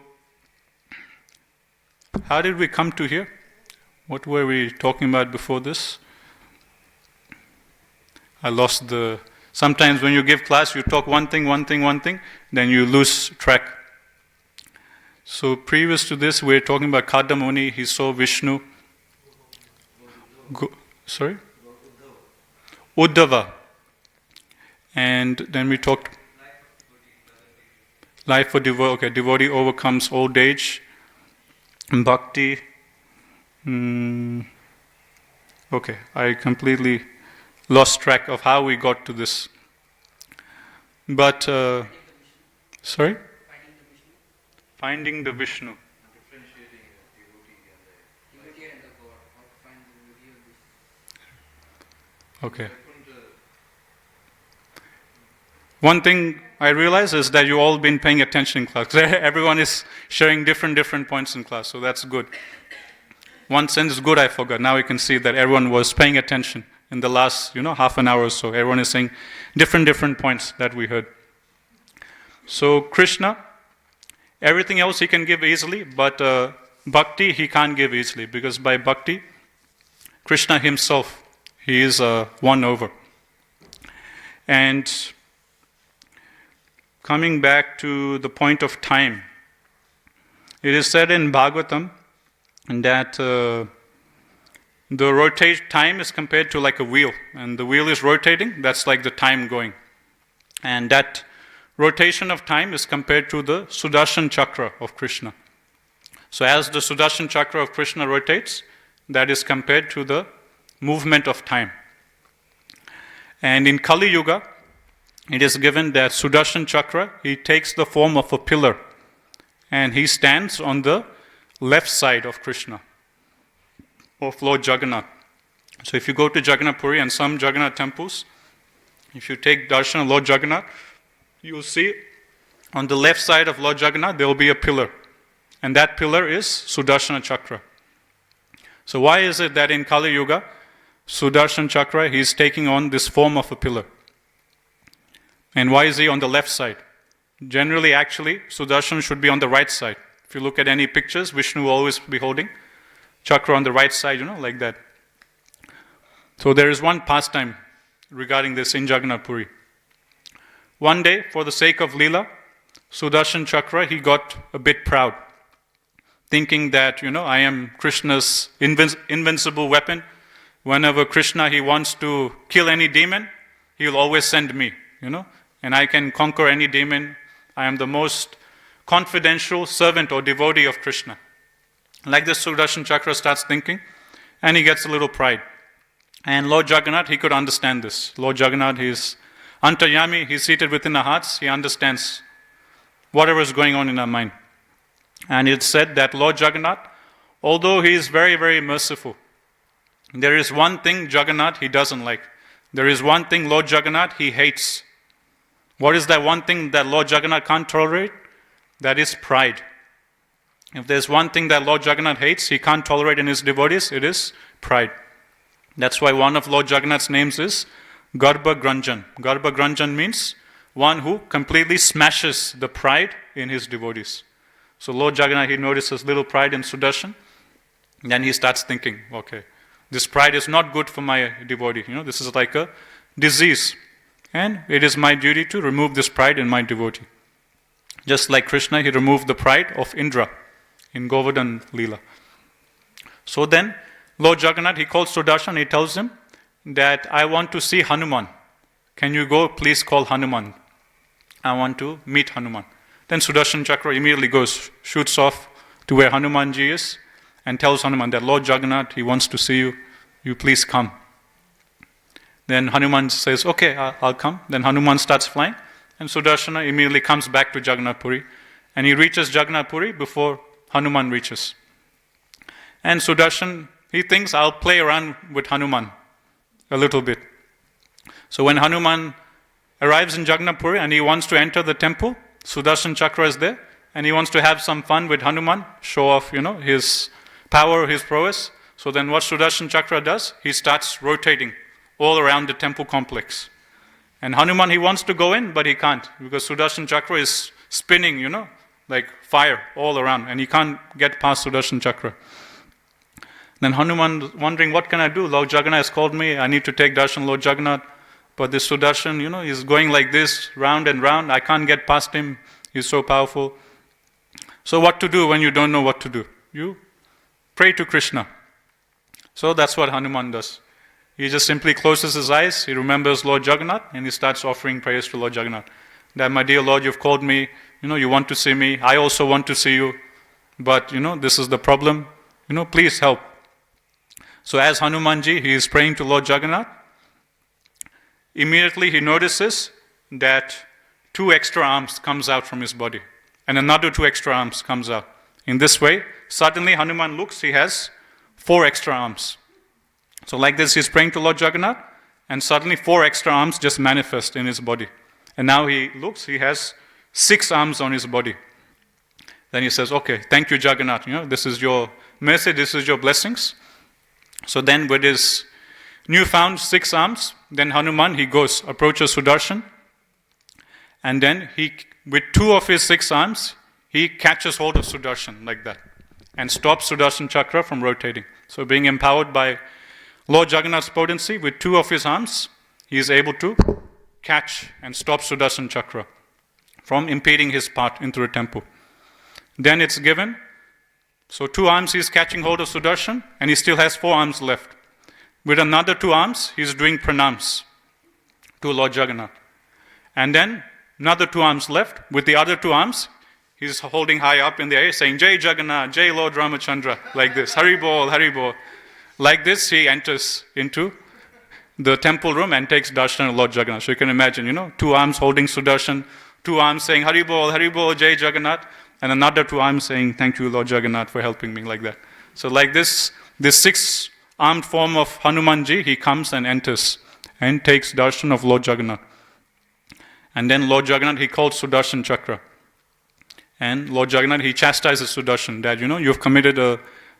[SPEAKER 1] how did we come to here? What were we talking about before this? I lost the... Sometimes when you give class, you talk one thing, then you lose track. So previous to this, we were talking about Cardamomuni. He saw Vishnu. Uddhava. And then we talked... Life for devotee. Okay, devotee overcomes old age. Bhakti. Okay, I completely lost track of how we got to this. But, sorry? Finding the Vishnu. Okay. One thing I realize is that you've all been paying attention in class. Everyone is sharing different points in class, so that's good. One sense is good I forgot. Now you can see that everyone was paying attention in the last, half an hour or so. Everyone is saying different points that we heard. So Krishna, everything else he can give easily, but bhakti he can't give easily, because by bhakti, Krishna himself, he is won over. And coming back to the point of time, it is said in Bhagavatam that the time is compared to like a wheel, and the wheel is rotating, that's like the time going. And that rotation of time is compared to the Sudarshan Chakra of Krishna. So as the Sudarshan Chakra of Krishna rotates, that is compared to the movement of time. And in Kali Yuga, it is given that Sudarshan Chakra, he takes the form of a pillar, and he stands on the left side of Krishna, of Lord Jagannath. So if you go to Jagannath Puri and some Jagannath temples, if you take darshan of Lord Jagannath, you will see on the left side of Lord Jagannath there will be a pillar, and that pillar is Sudarshana Chakra. So why is it that in Kali Yuga, Sudarshan Chakra, he is taking on this form of a pillar? And why is he on the left side? Generally, actually, Sudarshan should be on the right side. If you look at any pictures, Vishnu will always be holding chakra on the right side, like that. So there is one pastime regarding this in Jagannath Puri. One day, for the sake of Leela, Sudarshan Chakra, he got a bit proud, thinking that, I am Krishna's invincible weapon. Whenever Krishna, he wants to kill any demon, he will always send me, and I can conquer any demon. I am the most confidential servant or devotee of Krishna. Like this, Sudarshan Chakra starts thinking, and he gets a little pride. And Lord Jagannath, he could understand this. Lord Jagannath, he's Antaryami, he's seated within our hearts, he understands whatever is going on in our mind. And it's said that Lord Jagannath, although he is very, very merciful, there is one thing Jagannath he doesn't like. There is one thing Lord Jagannath he hates. What is that one thing that Lord Jagannath can't tolerate? That is pride. If there's one thing that Lord Jagannath hates, he can't tolerate in his devotees, it is pride. That's why one of Lord Jagannath's names is Garbha Granjan. Garbha Granjan means one who completely smashes the pride in his devotees. So Lord Jagannath, he notices little pride in Sudarshan. Then he starts thinking, okay, this pride is not good for my devotee. This is like a disease. And it is my duty to remove this pride in my devotee. Just like Krishna, he removed the pride of Indra in Govardhan Leela. So then, Lord Jagannath, he calls Sudarshan, he tells him that I want to see Hanuman. Can you go, please call Hanuman. I want to meet Hanuman. Then Sudarshan Chakra immediately goes, shoots off to where Hanumanji is and tells Hanuman that Lord Jagannath, he wants to see you. You please come. Then Hanuman says, okay, I'll come. Then Hanuman starts flying. And Sudarshana immediately comes back to Jagannath Puri. And he reaches Jagannath Puri before Hanuman reaches. And Sudarshan, he thinks, I'll play around with Hanuman a little bit. So when Hanuman arrives in Jagannath Puri and he wants to enter the temple, Sudarshan Chakra is there. And he wants to have some fun with Hanuman, show off, his power, his prowess. So then what Sudarshan Chakra does, he starts rotating all around the temple complex. And Hanuman, he wants to go in, but he can't, because Sudarshan Chakra is spinning, like fire all around, and he can't get past Sudarshan Chakra. Then Hanuman wondering, what can I do? Lord Jagannath has called me, I need to take darshan Lord Jagannath, but this Sudarshan, he's going like this, round and round, I can't get past him, he's so powerful. So what to do when you don't know what to do? You pray to Krishna. So that's what Hanuman does. He just simply closes his eyes, he remembers Lord Jagannath, and he starts offering prayers to Lord Jagannath. That, my dear Lord, you've called me, you want to see me, I also want to see you, but, this is the problem, please help. So as Hanumanji, he is praying to Lord Jagannath, immediately he notices that 2 extra arms comes out from his body, and another 2 extra arms comes out. In this way, suddenly Hanuman looks, he has 4 extra arms. So like this, he's praying to Lord Jagannath, and suddenly 4 extra arms just manifest in his body. And now he looks, he has 6 arms on his body. Then he says, okay, thank you Jagannath, this is your mercy, this is your blessings. So then with his newfound 6 arms, then Hanuman, he goes, approaches Sudarshan, and then he, with 2 of his 6 arms, he catches hold of Sudarshan like that, and stops Sudarshan Chakra from rotating. So being empowered by Lord Jagannath's potency, with 2 of his arms, he is able to catch and stop Sudarshan Chakra from impeding his path into the temple. Then it's given, so 2 arms he's catching hold of Sudarshan, and he still has 4 arms left. With another 2 arms, he's doing pranams to Lord Jagannath. And then another 2 arms left. With the other 2 arms, he's holding high up in the air, saying, Jai Jagannath, Jai Lord Ramachandra, like this, Hari Bol, Hari Bol. Like this, he enters into the temple room and takes darshan of Lord Jagannath. So you can imagine, 2 arms holding Sudarshan, 2 arms saying, Hari Bol, Jai Jagannath, and another 2 arms saying, thank you, Lord Jagannath, for helping me, like that. So like this 6-armed form of Hanumanji, he comes and enters and takes darshan of Lord Jagannath. And then Lord Jagannath, he calls Sudarshan Chakra. And Lord Jagannath, he chastises Sudarshan that, you've committed a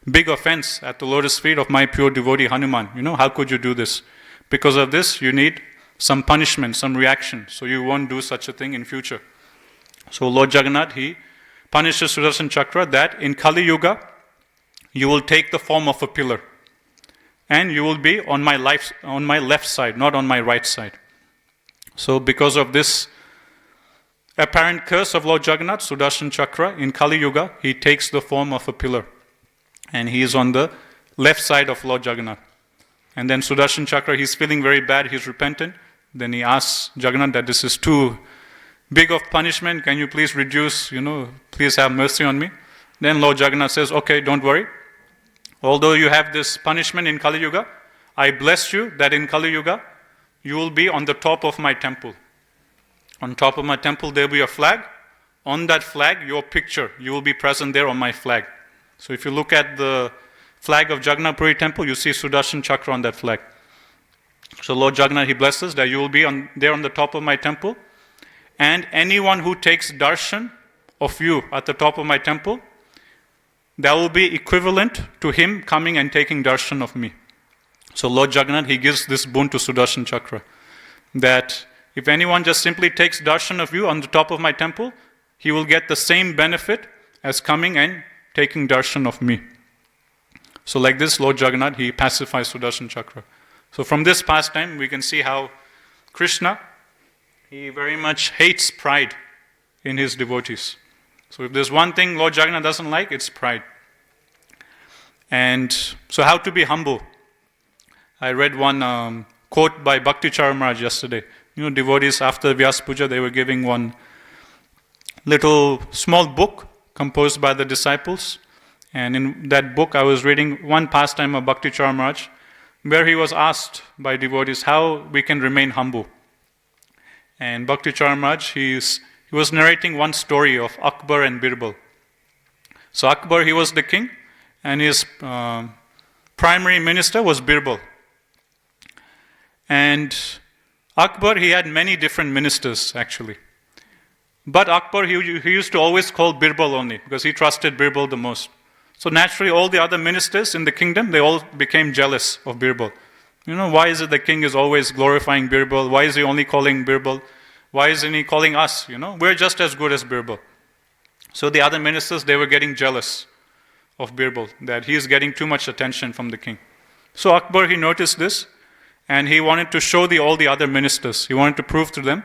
[SPEAKER 1] big offense at the lotus feet of my pure devotee Hanuman. How could you do this? Because of this, you need some punishment, some reaction, so you won't do such a thing in future. So Lord Jagannath, he punishes Sudarshan Chakra that in Kali Yuga, you will take the form of a pillar. And you will be on my left side, not on my right side. So because of this apparent curse of Lord Jagannath, Sudarshan Chakra, in Kali Yuga, he takes the form of a pillar. And he is on the left side of Lord Jagannath. And then Sudarshan Chakra, he's feeling very bad, he's repentant. Then he asks Jagannath that this is too big of punishment, can you please reduce, please have mercy on me. Then Lord Jagannath says, okay, don't worry. Although you have this punishment in Kali Yuga, I bless you that in Kali Yuga, you will be on the top of my temple. On top of my temple, there will be a flag. On that flag, your picture, you will be present there on my flag. So if you look at the flag of Jagannath Puri temple, you see Sudarshan Chakra on that flag. So Lord Jagannath, he blesses that you will be there on the top of my temple. And anyone who takes darshan of you at the top of my temple, that will be equivalent to him coming and taking darshan of me. So Lord Jagannath, he gives this boon to Sudarshan Chakra, that if anyone just simply takes darshan of you on the top of my temple, he will get the same benefit as coming and taking darshan of me. So like this, Lord Jagannath, he pacifies Sudarshan Chakra. So from this pastime, we can see how Krishna, he very much hates pride in his devotees. So if there's one thing Lord Jagannath doesn't like, it's pride. And so how to be humble? I read one quote by Bhakti Charamraj yesterday. Devotees after Vyas Puja, they were giving one little small book composed by the disciples. And in that book, I was reading one pastime of Bhakti Charamraj, where he was asked by devotees how we can remain humble. And Bhakti Charamraj, he was narrating one story of Akbar and Birbal. So Akbar, he was the king, and his primary minister was Birbal. And Akbar, he had many different ministers actually. But Akbar, he used to always call Birbal only, because he trusted Birbal the most. So naturally, all the other ministers in the kingdom, they all became jealous of Birbal. Why is it the king is always glorifying Birbal? Why is he only calling Birbal? Why isn't he calling us? We're just as good as Birbal. So the other ministers, they were getting jealous of Birbal, that he is getting too much attention from the king. So Akbar, he noticed this, and he wanted to show all the other ministers. He wanted to prove to them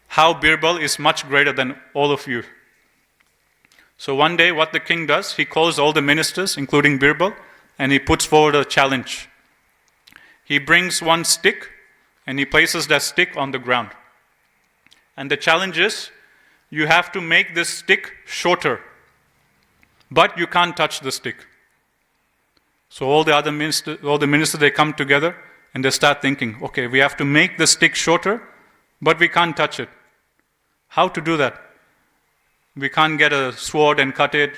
[SPEAKER 1] how Birbal is much greater than all of you. So one day, what the king does, he calls all the ministers, including Birbal, and he puts forward a challenge. He brings one stick, and he places that stick on the ground. And the challenge is, you have to make this stick shorter, but you can't touch the stick. So all the ministers, they come together, and they start thinking, okay, we have to make the stick shorter, but we can't touch it. How to do that? We can't get a sword and cut it,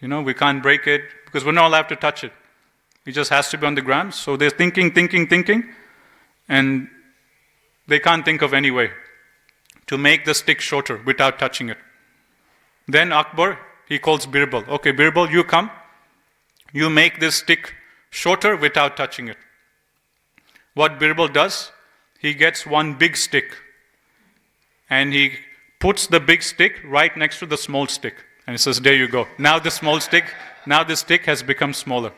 [SPEAKER 1] we can't break it, because we're not allowed to touch it. It just has to be on the ground. So they're thinking, and they can't think of any way to make the stick shorter without touching it. Then Akbar, he calls Birbal. Okay, Birbal, you come. You make this stick shorter without touching it. What Birbal does, he gets one big stick, and he puts the big stick right next to the small stick. And he says, there you go. Now the stick has become smaller.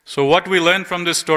[SPEAKER 1] So what we learn from this story